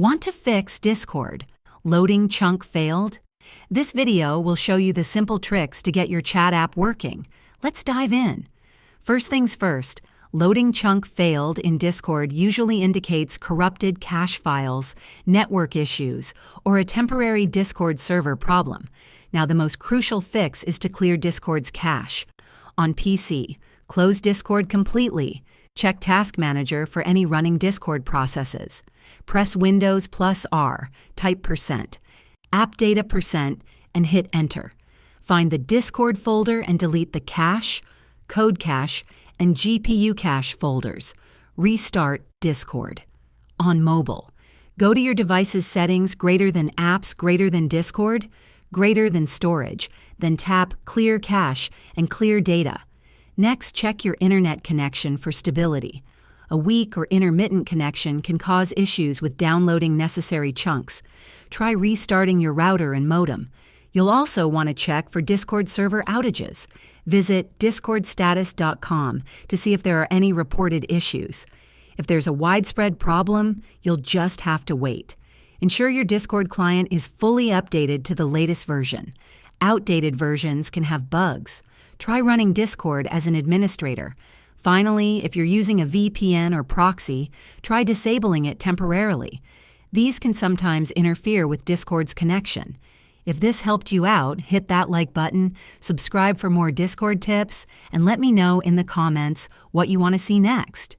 Want to fix Discord? Loading chunk failed? This video will show you the simple tricks to get your chat app working. Let's dive in. First things first, loading chunk failed in Discord usually indicates corrupted cache files, network issues, or a temporary Discord server problem. Now, the most crucial fix is to clear Discord's cache. On PC, close Discord completely. Check Task Manager for any running Discord processes. Press Windows plus R, type %, app data %, and hit Enter. Find the Discord folder and delete the cache, code cache, and GPU cache folders. Restart Discord. On mobile, go to your device's settings greater than apps greater than Discord, greater than storage, then tap Clear Cache and Clear Data. Next, check your internet connection for stability. A weak or intermittent connection can cause issues with downloading necessary chunks. Try restarting your router and modem. You'll also want to check for Discord server outages. Visit discordstatus.com to see if there are any reported issues. If there's a widespread problem, you'll just have to wait. Ensure your Discord client is fully updated to the latest version. Outdated versions can have bugs. Try running Discord as an administrator. Finally, if you're using a VPN or proxy, try disabling it temporarily. These can sometimes interfere with Discord's connection. If this helped you out, hit that like button, subscribe for more Discord tips, and let me know in the comments what you want to see next.